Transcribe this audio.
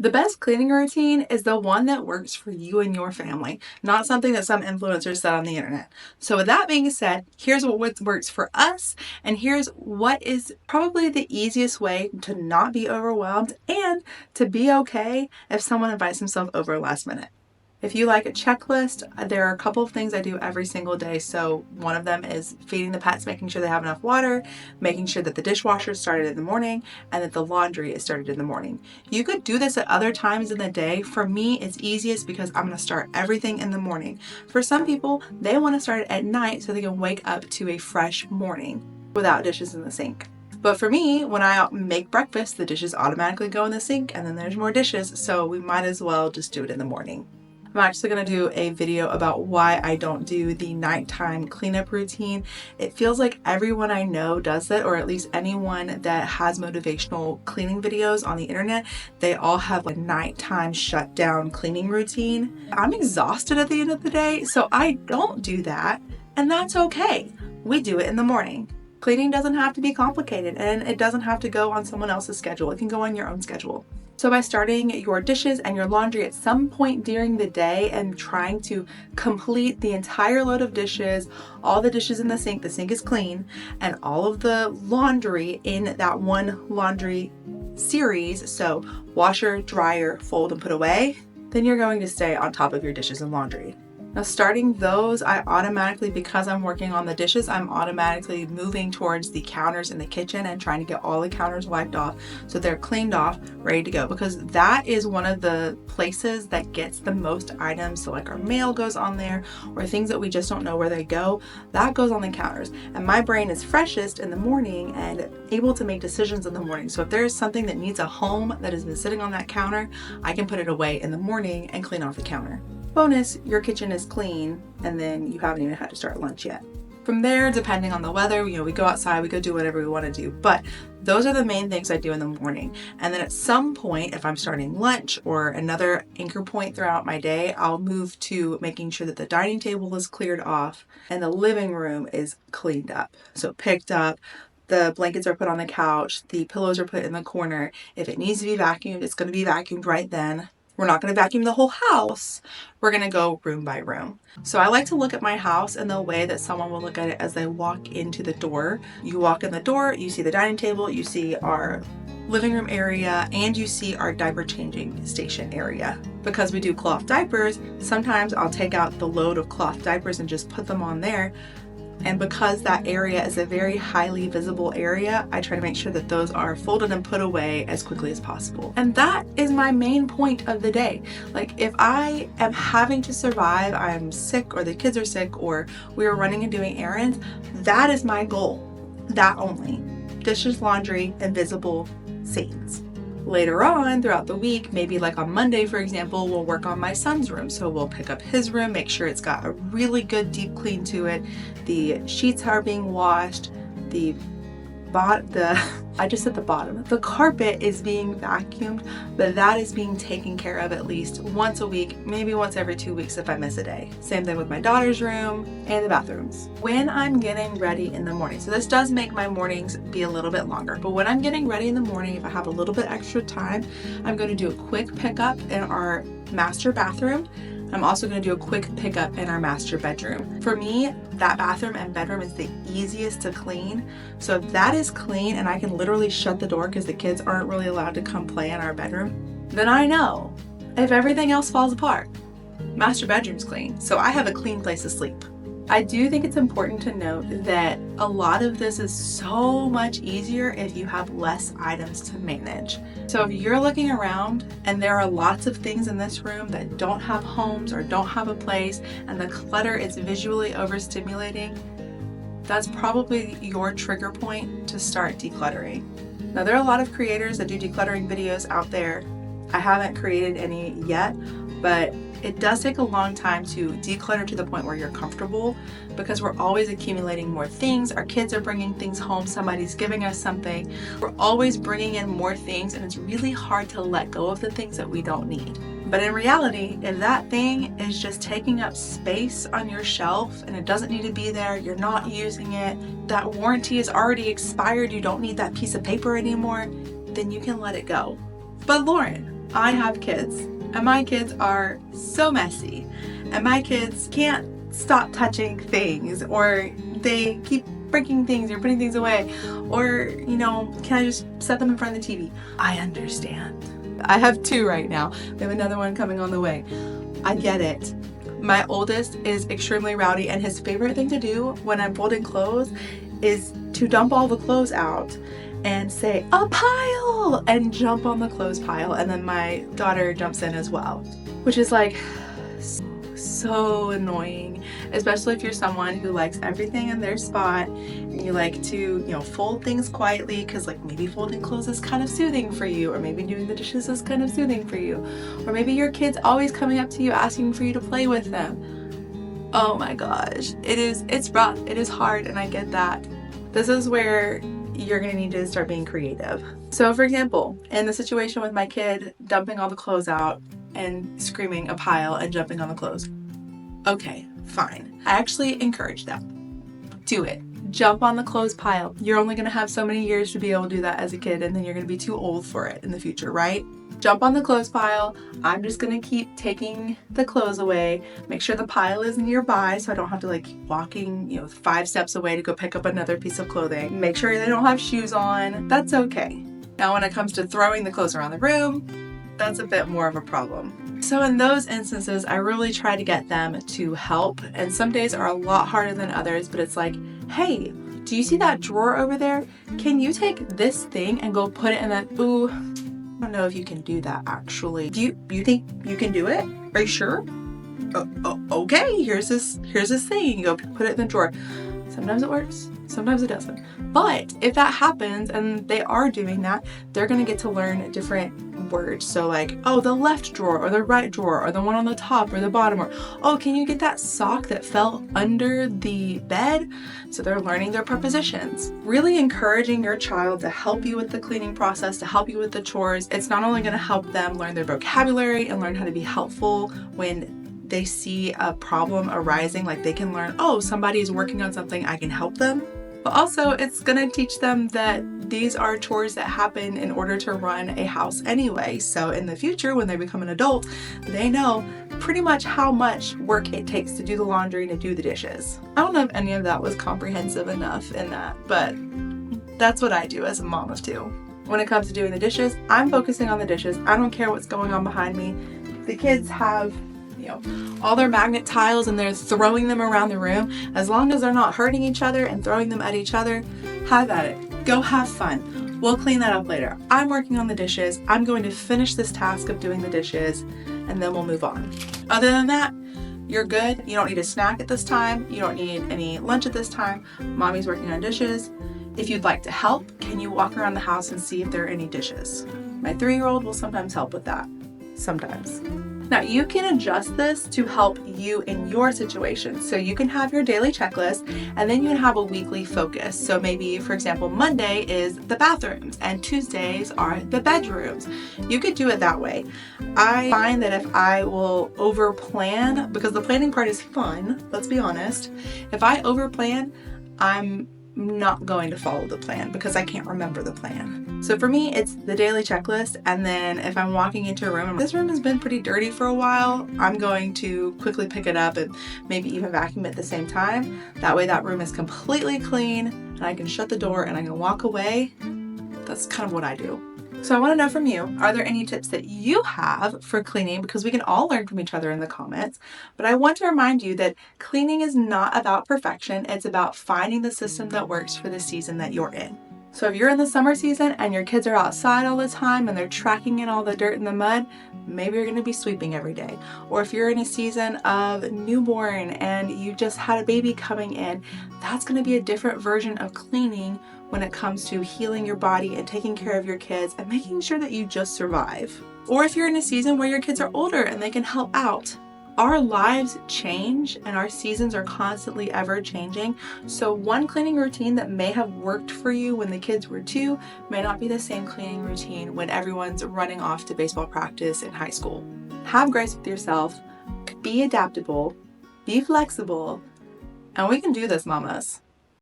The best cleaning routine is the one that works for you and your family, not something that some influencers said on the internet. So with that being said, here's what works for us, and here's what is probably the easiest way to not be overwhelmed and to be okay if someone invites themselves over last minute. If you like a checklist, there are a couple of things I do every single day. So one of them is feeding the pets, making sure they have enough water, making sure that the dishwasher is started in the morning, and that the laundry is started in the morning. You could do this at other times in the day. For me, it's easiest because I'm going to start everything in the morning. For some people, they want to start it at night so they can wake up to a fresh morning without dishes in the sink. But for me, when I make breakfast, the dishes automatically go in the sink and then there's more dishes. So we might as well just do it in the morning. I'm actually going to do a video about why I don't do the nighttime cleanup routine. It feels like everyone I know does that, or at least anyone that has motivational cleaning videos on the internet. They all have a nighttime shutdown cleaning routine. I'm exhausted at the end of the day, so I don't do that, and that's okay. We do it in the morning. Cleaning doesn't have to be complicated, and it doesn't have to go on someone else's schedule. It can go on your own schedule. So by starting your dishes and your laundry at some point during the day and trying to complete the entire load of dishes, all the dishes in the sink is clean, and all of the laundry in that one laundry series, so washer, dryer, fold, and put away, then you're going to stay on top of your dishes and laundry. Now starting those, I automatically, because I'm working on the dishes, I'm automatically moving towards the counters in the kitchen and trying to get all the counters wiped off so they're cleaned off, ready to go, because that is one of the places that gets the most items. So like our mail goes on there, or things that we just don't know where they go, that goes on the counters. And my brain is freshest in the morning and able to make decisions in the morning. So if there's something that needs a home that has been sitting on that counter, I can put it away in the morning and clean off the counter. Bonus, your kitchen is clean and then you haven't even had to start lunch yet. From there, depending on the weather, we go outside, we go do whatever we want to do. But those are the main things I do in the morning. And then at some point, if I'm starting lunch or another anchor point throughout my day, I'll move to making sure that the dining table is cleared off and the living room is cleaned up. So picked up, the blankets are put on the couch, the pillows are put in the corner. If it needs to be vacuumed, it's going to be vacuumed right then. We're not going to vacuum the whole house. We're going to go room by room. So I like to look at my house in the way that someone will look at it as they walk into the door. You walk in the door, you see the dining table, you see our living room area, and you see our diaper changing station area. Because we do cloth diapers, sometimes I'll take out the load of cloth diapers and just put them on there. And because that area is a very highly visible area, I try to make sure that those are folded and put away as quickly as possible. And that is my main point of the day. Like if I am having to survive, I'm sick or the kids are sick or we are running and doing errands, that is my goal. That only. Dishes, laundry, and visible scenes. Later on throughout the week, maybe like on Monday, for example, we'll work on my son's room. So we'll pick up his room, make sure it's got a really good deep clean to it. The sheets are being washed. The carpet is being vacuumed, but that is being taken care of at least once a week, maybe once every 2 weeks if I miss a day. Same thing with my daughter's room and the bathrooms. When I'm getting ready in the morning, so this does make my mornings be a little bit longer, but when I'm getting ready in the morning, if I have a little bit extra time, I'm going to do a quick pickup in our master bathroom. I'm also going to do a quick pickup in our master bedroom. For me, that bathroom and bedroom is the easiest to clean. So if that is clean and I can literally shut the door because the kids aren't really allowed to come play in our bedroom, then I know if everything else falls apart, master bedroom's clean. So I have a clean place to sleep. I do think it's important to note that a lot of this is so much easier if you have less items to manage. So if you're looking around and there are lots of things in this room that don't have homes or don't have a place and the clutter is visually overstimulating, that's probably your trigger point to start decluttering. Now there are a lot of creators that do decluttering videos out there. I haven't created any yet, but it does take a long time to declutter to the point where you're comfortable because we're always accumulating more things. Our kids are bringing things home. Somebody's giving us something. We're always bringing in more things, and it's really hard to let go of the things that we don't need. But in reality, if that thing is just taking up space on your shelf and it doesn't need to be there, you're not using it, that warranty is already expired, you don't need that piece of paper anymore, then you can let it go. But Lauren, I have kids, and my kids are so messy, and my kids can't stop touching things, or they keep breaking things or putting things away, or, can I just set them in front of the TV? I understand. I have 2 right now. We have another one coming on the way. I get it. My oldest is extremely rowdy, and his favorite thing to do when I'm folding clothes is to dump all the clothes out and say, "A pile!" and jump on the clothes pile. And then my daughter jumps in as well, which is like so annoying, especially if you're someone who likes everything in their spot and you like to, fold things quietly, because like maybe folding clothes is kind of soothing for you, or maybe doing the dishes is kind of soothing for you, or maybe your kid's always coming up to you asking for you to play with them. Oh my gosh, it's rough, it is hard, and I get that. This is where you're gonna need to start being creative. So for example, in the situation with my kid dumping all the clothes out and screaming "a pile" and jumping on the clothes. Okay, fine. I actually encourage them. Do it. Jump on the clothes pile. You're only gonna have so many years to be able to do that as a kid, and then you're gonna be too old for it in the future, right? Jump on the clothes pile. I'm just gonna keep taking the clothes away. Make sure the pile is nearby so I don't have to like walking, 5 steps away to go pick up another piece of clothing. Make sure they don't have shoes on. That's okay. Now when it comes to throwing the clothes around the room, that's a bit more of a problem. So in those instances, I really try to get them to help, and some days are a lot harder than others, but it's like, hey, do you see that drawer over there? Can you take this thing and go put it in that? Ooh, I don't know if you can do that actually. Do you think you can do it? Are you sure? Okay, here's this thing. You go put it in the drawer. Sometimes it works, sometimes it doesn't. But if that happens and they are doing that, they're gonna get to learn different words. So like, oh, the left drawer or the right drawer or the one on the top or the bottom, or, oh, can you get that sock that fell under the bed? So they're learning their prepositions. Really encouraging your child to help you with the cleaning process, to help you with the chores. It's not only gonna help them learn their vocabulary and learn how to be helpful when they see a problem arising, like they can learn, oh, somebody's working on something, I can help them. But also it's gonna teach them that these are chores that happen in order to run a house anyway. So in the future, when they become an adult, they know pretty much how much work it takes to do the laundry and to do the dishes. I don't know if any of that was comprehensive enough in that, but that's what I do as a mom of 2. When it comes to doing the dishes, I'm focusing on the dishes. I don't care what's going on behind me. The kids have all their magnet tiles and they're throwing them around the room. As long as they're not hurting each other and throwing them at each other, have at it. Go have fun. We'll clean that up later. I'm working on the dishes. I'm going to finish this task of doing the dishes, and then we'll move on. Other than that, you're good. You don't need a snack at this time. You don't need any lunch at this time. Mommy's working on dishes. If you'd like to help, can you walk around the house and see if there are any dishes? My 3-year-old will sometimes help with that. Sometimes. Now you can adjust this to help you in your situation. So you can have your daily checklist, and then you can have a weekly focus. So maybe, for example, Monday is the bathrooms and Tuesdays are the bedrooms. You could do it that way. I find that if I will over plan, because the planning part is fun, let's be honest, if I over plan, I'm not going to follow the plan because I can't remember the plan. So for me, it's the daily checklist, and then if I'm walking into a room and this room has been pretty dirty for a while, I'm going to quickly pick it up and maybe even vacuum at the same time. That way that room is completely clean and I can shut the door and I can walk away. That's kind of what I do. So I want to know from you, are there any tips that you have for cleaning? Because we can all learn from each other in the comments. But I want to remind you that cleaning is not about perfection. It's about finding the system that works for the season that you're in. So if you're in the summer season and your kids are outside all the time and they're tracking in all the dirt and the mud, maybe you're going to be sweeping every day. Or if you're in a season of newborn and you just had a baby coming in, that's going to be a different version of cleaning when it comes to healing your body and taking care of your kids and making sure that you just survive. Or if you're in a season where your kids are older and they can help out. Our lives change and our seasons are constantly ever changing. So one cleaning routine that may have worked for you when the kids were 2 may not be the same cleaning routine when everyone's running off to baseball practice in high school. Have grace with yourself, be adaptable, be flexible, and we can do this, mamas.